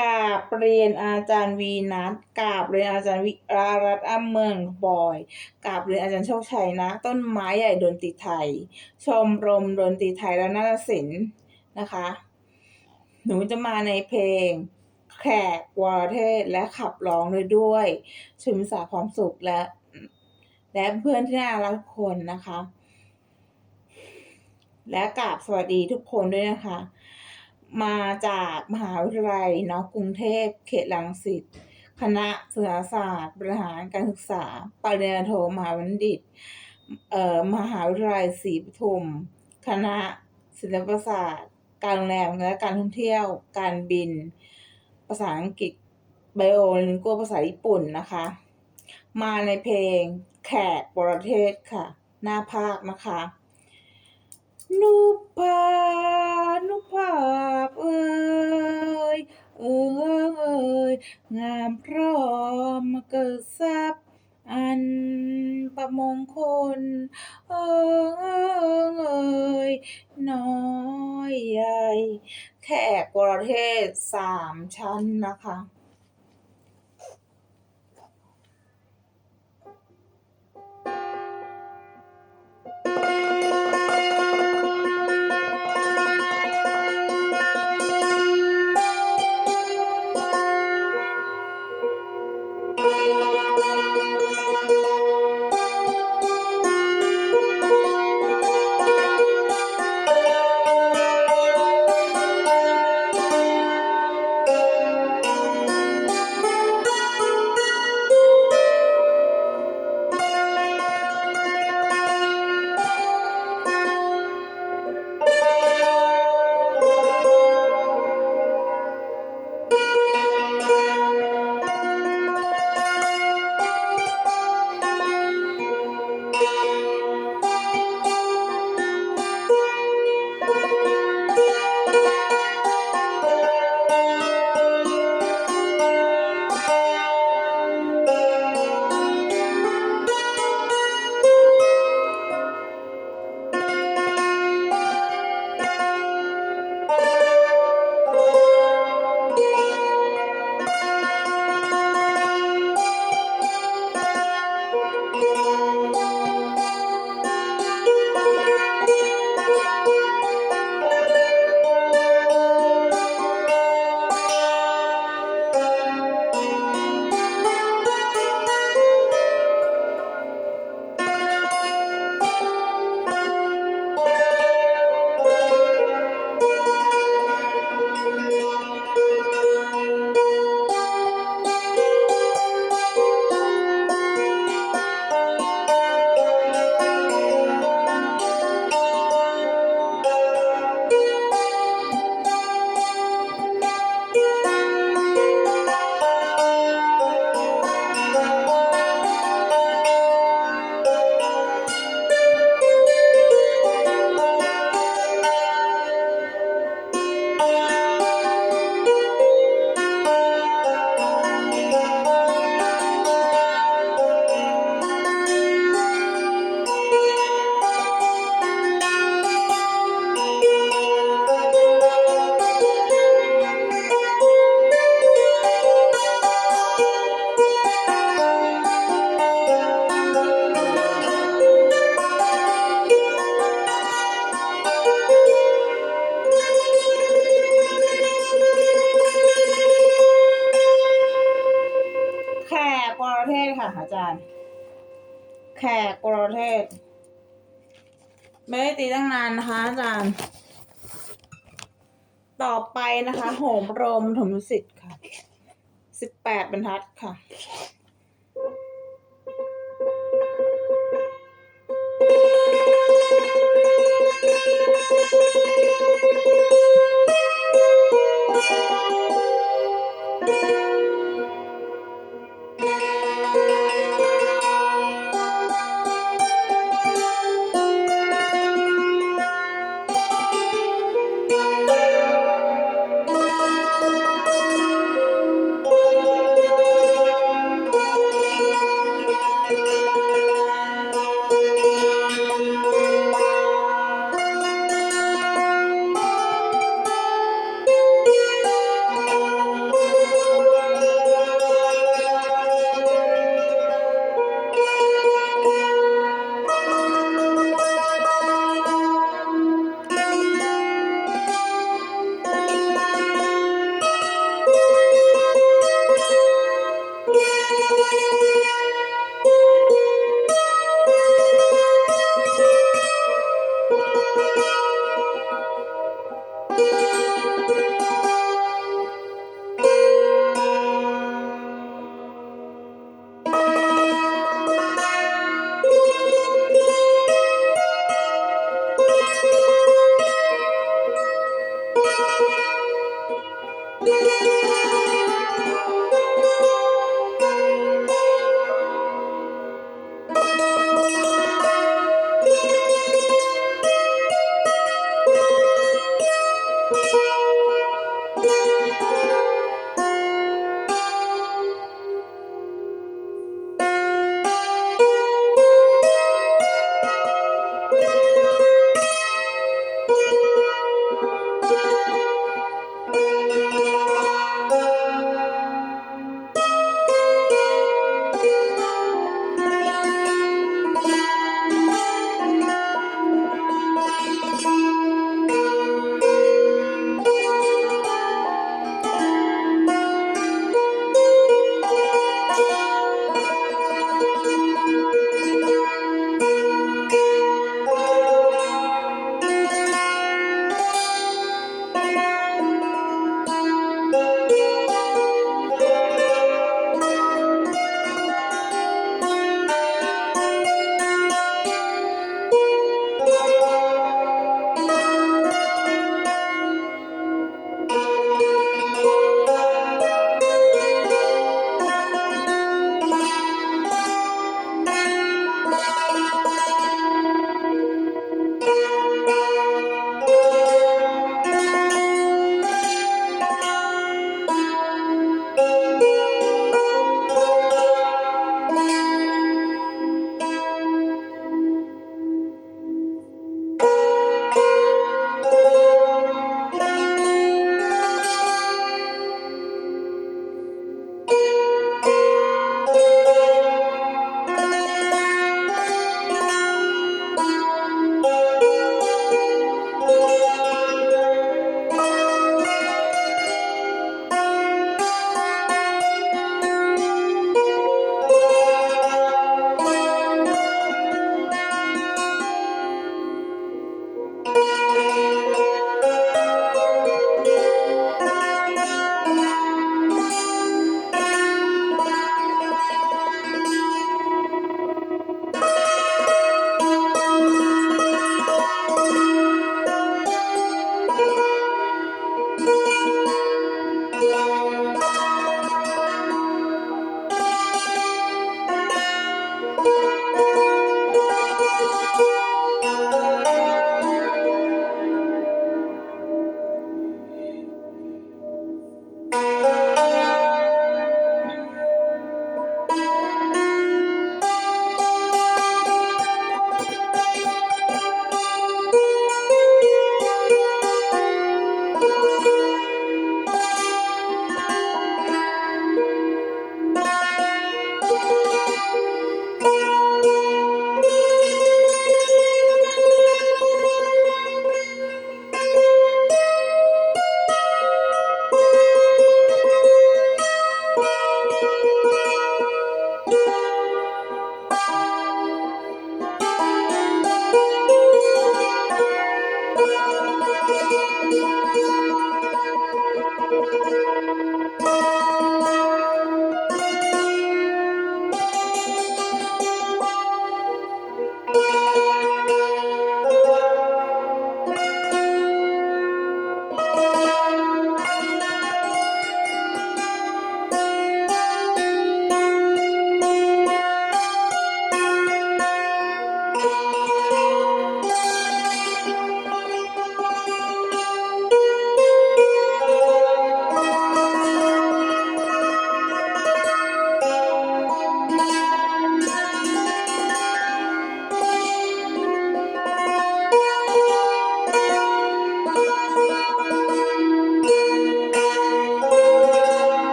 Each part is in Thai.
กราบเรียนอาจารย์วีนัทกราบเรียนอาจารย์วิรารัตน์อ้ำเมืองบอยกราบเรียนอาจารย์โชคชัยนะต้นไม้ใหญ่ดนตรีไทยชมรมดนตรีไทยและนาฏศิลป์นะคะหนูจะมาในเพลงแขกวรเทศและขับร้องด้วยชุมสาพร้อมสุขและเพื่อนที่น่ารักทุกคนนะคะและกราบสวัสดีทุกคนด้วยนะคะมาจากมหาวิทยาลัยกรุงเทพเขตรังสิตคณะศึกษาศาสตร์บริหารการศึกษาปริญญาโทมหาบัณฑิตมหาวิทยาลัยศรีปทุมคณะศิลปศาสตร์การโรงแรมและการท่องเที่ยวการบินภาษาอังกฤษไบโอลิงกัวภาษาญี่ปุ่นนะคะมาในเพลงแขกวรเทศค่ะหน้าภาคนะคะนุภาพเอ่ยงามพร้อมมาเกิดทรัพย์อันประมงคลเอ่ยน้อยใหญ่แขกวรเทศ3 ชั้นนะคะแขกวรเทศค่ะอาจารย์แขกวรเทศไม่ได้ตีตั้งนานนะคะอาจารย์ต่อไปนะคะโหมโรงถมดุสิตค่ะ18 บรรทัดค่ะ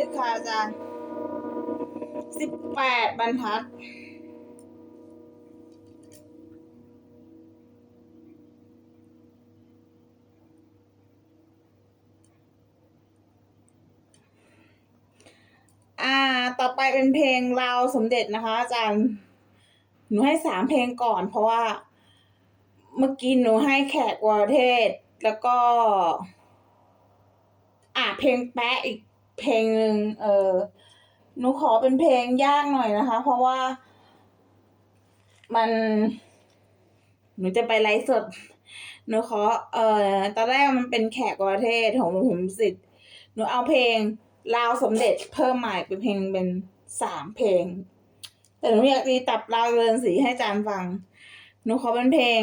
ดค่ะอาจารย์18 บรรทัดต่อไปเป็นเพลงราวสมเด็จนะคะอาจารย์ หนูให้3 เพลงก่อนเพราะว่าเมื่อกี้หนูให้แขกวรเทศ แล้วก็เพลงแป๊ะอีกเพลงหนึ่งหนูขอเป็นเพลงยากหน่อยนะคะ เพราะว่ามันหนูจะไปไลฟ์สด หนูขอตอนแรกมันเป็นแขกวรเทศของหนูหิมศิษย์หนูเอาเพลงราวสมเด็จเพิ่มใหม่เป็นเพลงเป็น3 เพลง แต่หนูอยากตีตับราวเรือนสีให้อาจารย์ฟัง หนูขอเป็นเพลง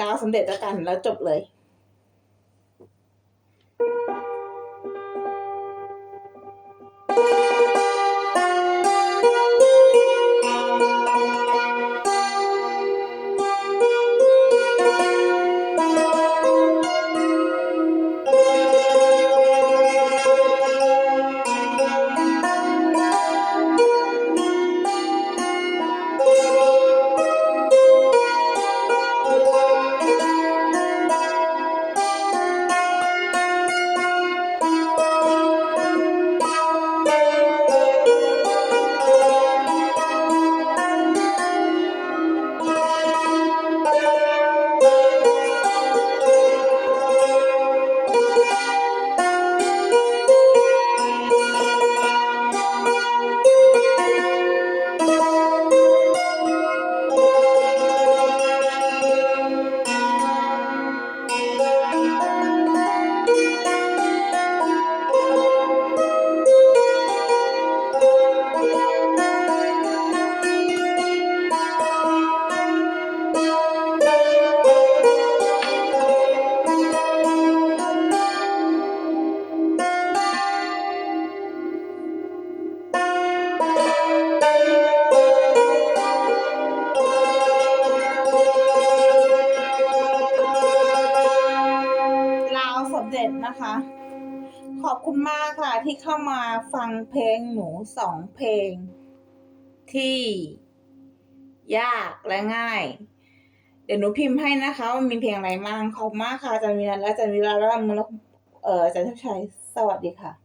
ราวสมเด็จแล้วกันแล้วจบเลยสมเด็จนะคะ ขอบคุณมากค่ะที่เข้ามาฟังเพลงหนู2 เพลง ที่ยากและง่าย เดี๋ยวหนูพิมพ์ให้นะคะว่ามีเพลงอะไรบ้างขอบคุณมากค่ะอาจารย์วิรัตและอาจารย์วิรัตและอาจารย์ชัยสวัสดีค่ะ